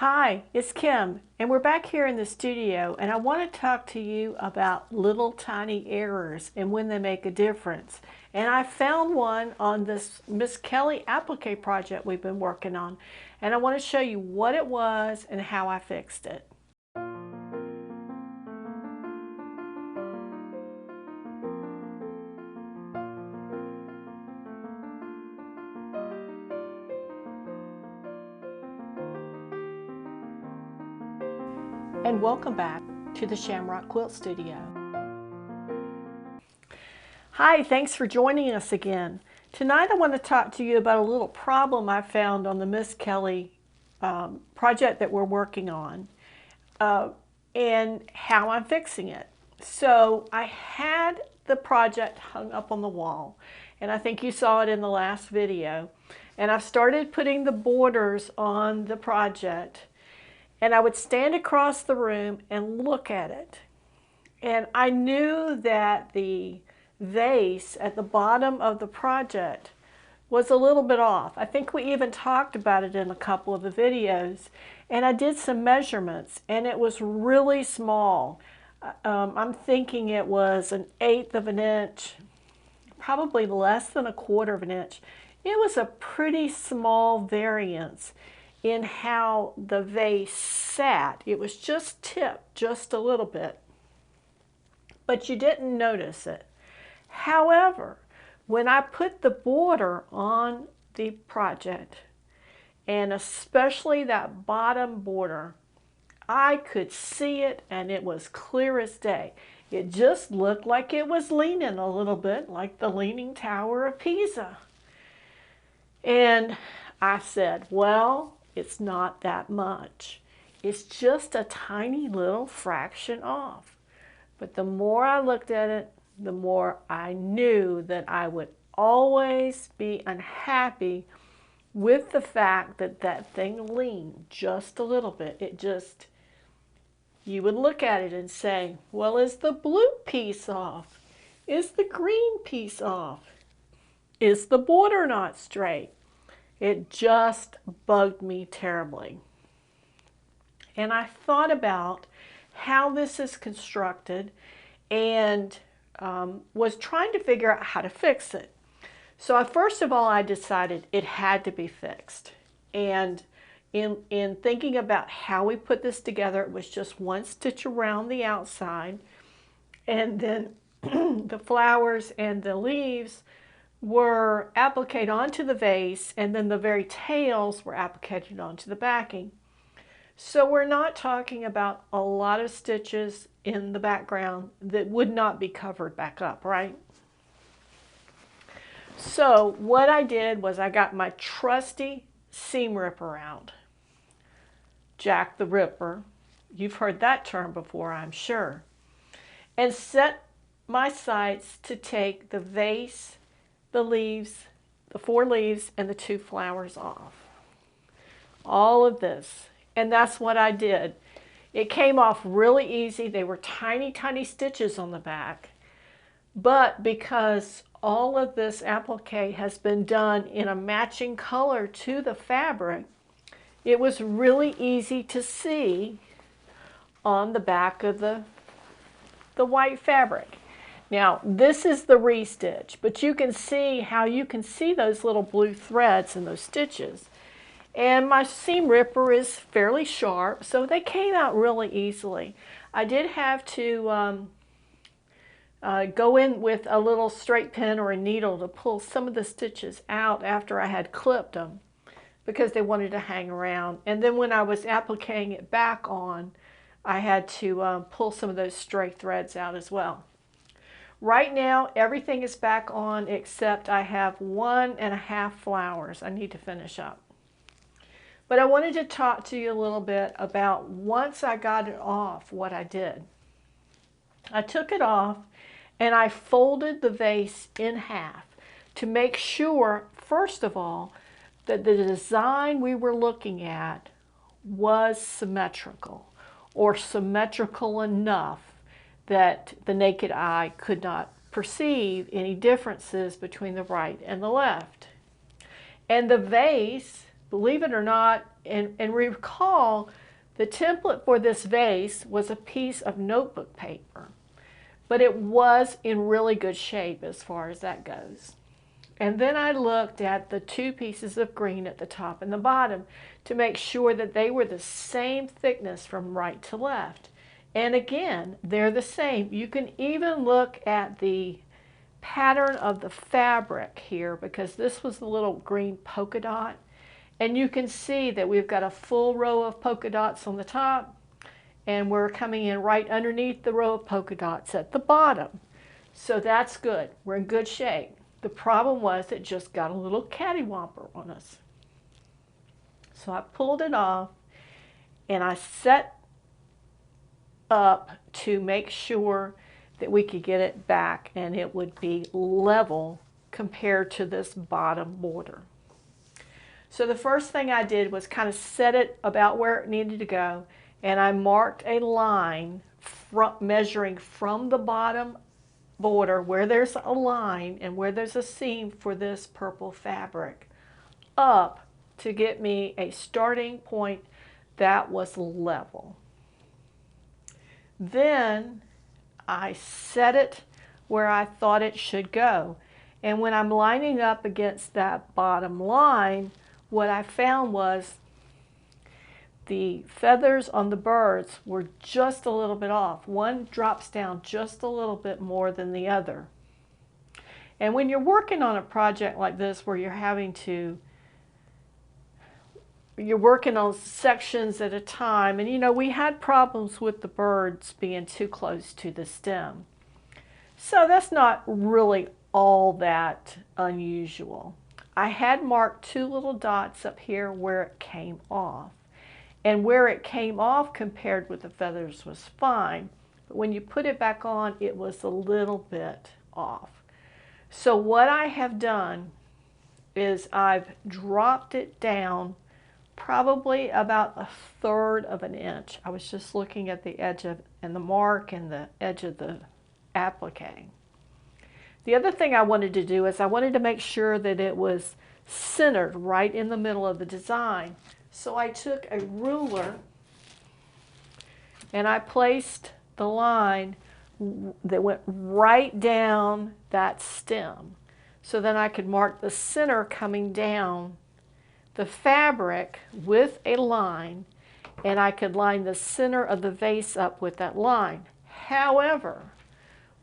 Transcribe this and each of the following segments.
Hi, it's Kim, and we're back here in the studio, and I want to talk to you about little tiny errors and when they make a difference. And I found one on this Miss Kelly Applique project we've been working on, and I want to show you what it was and how I fixed it. And welcome back to the Shamrock Quilt Studio. Hi, thanks for joining us again. Tonight I want to talk to you about a little problem I found on the Miss Kelly project that we're working on and how I'm fixing it. So I had the project hung up on the wall, and I think you saw it in the last video, and I've started putting the borders on the project. And I would stand across the room and look at it. And I knew that the vase at the bottom of the project was a little bit off. I think we even talked about it in a couple of the videos. And I did some measurements, and it was really small. I'm thinking it was 1/8 of an inch, probably less than 1/4 of an inch. It was a pretty small variance in how the vase sat. It was just tipped just a little bit, but you didn't notice it. However, when I put the border on the project, and especially that bottom border, I could see it, and it was clear as day. It just looked like it was leaning a little bit, like the Leaning Tower of Pisa. And I said, well, it's not that much. It's just a tiny little fraction off. But the more I looked at it, the more I knew that I would always be unhappy with the fact that that thing leaned just a little bit. You would look at it and say, well, is the blue piece off? Is the green piece off? Is the border not straight? It just bugged me terribly. And I thought about how this is constructed and was trying to figure out how to fix it. So first of all, I decided it had to be fixed. And in thinking about how we put this together, it was just one stitch around the outside, and then the flowers and the leaves were appliqued onto the vase, and then the very tails were appliqued onto the backing. So we're not talking about a lot of stitches in the background that would not be covered back up, right? So what I did was I got my trusty seam ripper out. Jack the Ripper. You've heard that term before, I'm sure. And set my sights to take the vase, the leaves, the 4 leaves, and the 2 flowers off. All of this. And that's what I did. It came off really easy. They were tiny, tiny stitches on the back. But because all of this applique has been done in a matching color to the fabric, it was really easy to see on the back of the white fabric. Now, this is the restitch, but you can see how you can see those little blue threads in those stitches. And my seam ripper is fairly sharp, so they came out really easily. I did have to go in with a little straight pin or a needle to pull some of the stitches out after I had clipped them, because they wanted to hang around. And then when I was appliquing it back on, I had to pull some of those stray threads out as well. Right now, everything is back on except I have 1.5 flowers I need to finish up. But I wanted to talk to you a little bit about once I got it off, what I did. I took it off and I folded the vase in half to make sure, first of all, that the design we were looking at was symmetrical, or symmetrical enough that the naked eye could not perceive any differences between the right and the left. And the vase, believe it or not, And recall, the template for this vase was a piece of notebook paper, but it was in really good shape as far as that goes. And then I looked at the two pieces of green at the top and the bottom to make sure that they were the same thickness from right to left. And again, they're the same. You can even look at the pattern of the fabric here, because this was the little green polka dot. And you can see that we've got a full row of polka dots on the top, and we're coming in right underneath the row of polka dots at the bottom. So that's good. We're in good shape. The problem was it just got a little cattywomper on us. So I pulled it off and I set up to make sure that we could get it back and it would be level compared to this bottom border. So the first thing I did was kind of set it about where it needed to go, and I marked a line measuring from the bottom border where there's a line and where there's a seam for this purple fabric up to get me a starting point that was level. Then I set it where I thought it should go, and when I'm lining up against that bottom line, what I found was the feathers on the birds were just a little bit off. One drops down just a little bit more than the other. And when you're working on a project like this where you're working on sections at a time, and you know, we had problems with the birds being too close to the stem. So that's not really all that unusual. I had marked two little dots up here where it came off. And where it came off compared with the feathers was fine. But when you put it back on, it was a little bit off. So what I have done is I've dropped it down probably about 1/3 of an inch. I was just looking at the edge of and the mark and the edge of the applique. The other thing I wanted to do is I wanted to make sure that it was centered right in the middle of the design. So I took a ruler and I placed the line that went right down that stem. So then I could mark the center coming down the fabric with a line, and I could line the center of the vase up with that line. However,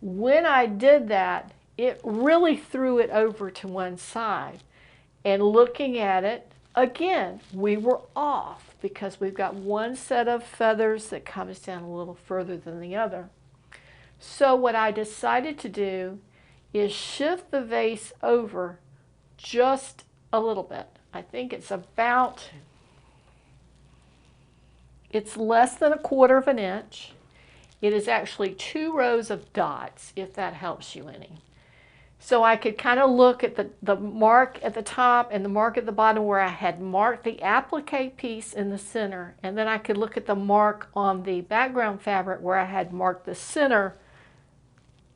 when I did that, it really threw it over to one side. And looking at it, again, we were off because we've got one set of feathers that comes down a little further than the other. So what I decided to do is shift the vase over just a little bit. I think it's less than 1/4 of an inch. It is actually 2 rows of dots, if that helps you any. So I could kind of look at the mark at the top and the mark at the bottom where I had marked the applique piece in the center, and then I could look at the mark on the background fabric where I had marked the center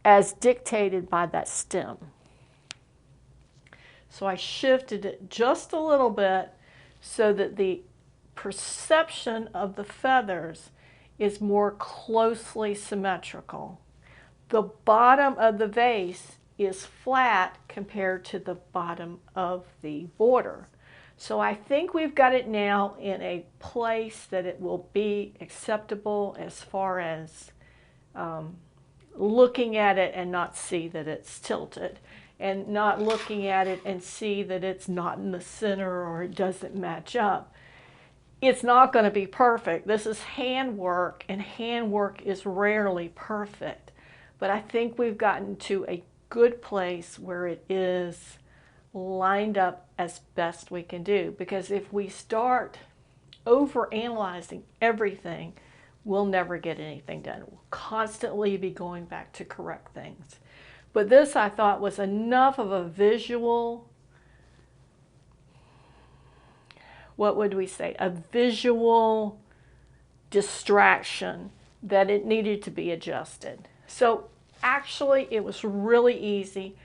as dictated by that stem. So I shifted it just a little bit so that the perception of the feathers is more closely symmetrical. The bottom of the vase is flat compared to the bottom of the border. So I think we've got it now in a place that it will be acceptable as far as looking at it and not see that it's tilted, and not looking at it and see that it's not in the center or it doesn't match up. It's not going to be perfect. This is handwork, and handwork is rarely perfect. But I think we've gotten to a good place where it is lined up as best we can do. Because if we start overanalyzing everything, we'll never get anything done. We'll constantly be going back to correct things. But this, I thought, was enough of a visual, what would we say, a visual distraction that it needed to be adjusted. So actually it was really easy.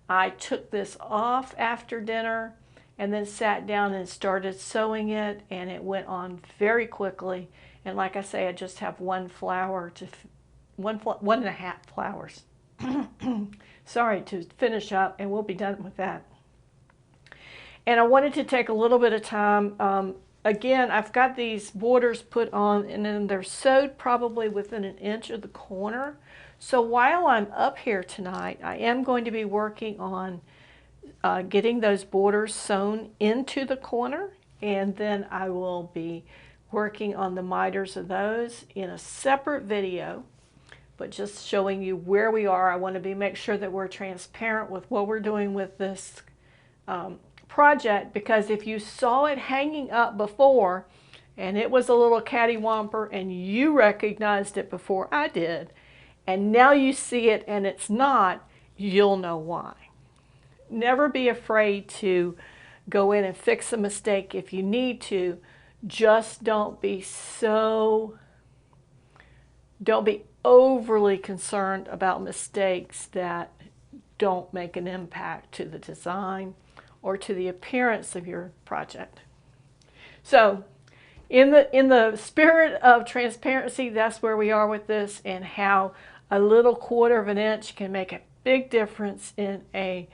I took this off after dinner and then sat down and started sewing it, and it went on very quickly. And like I say, I just have one and a half flowers. Sorry, to finish up, and we'll be done with that. And I wanted to take a little bit of time. Again, I've got these borders put on, and then they're sewed probably within an inch of the corner. So while I'm up here tonight, I am going to be working on getting those borders sewn into the corner, and then I will be working on the miters of those in a separate video, but just showing you where we are. I want to make sure that we're transparent with what we're doing with this project, because if you saw it hanging up before and it was a little cattywomper and you recognized it before I did, and now you see it and it's not, you'll know why. Never be afraid to go in and fix a mistake if you need to. Just don't be overly concerned about mistakes that don't make an impact to the design or to the appearance of your project. So in the spirit of transparency, that's where we are with this, and how a little 1/4 of an inch can make a big difference in a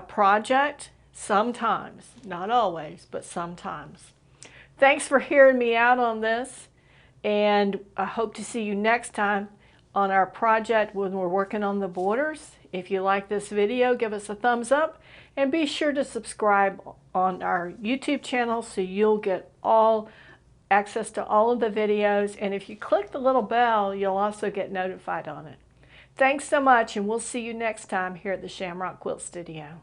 project sometimes, not always, but sometimes. Thanks for hearing me out on this, and I hope to see you next time on our project when we're working on the borders. If you like this video, give us a thumbs up, and be sure to subscribe on our YouTube channel so you'll get access to all of the videos. And if you click the little bell, you'll also get notified on it. Thanks so much, and we'll see you next time here at the Shamrock Quilt Studio.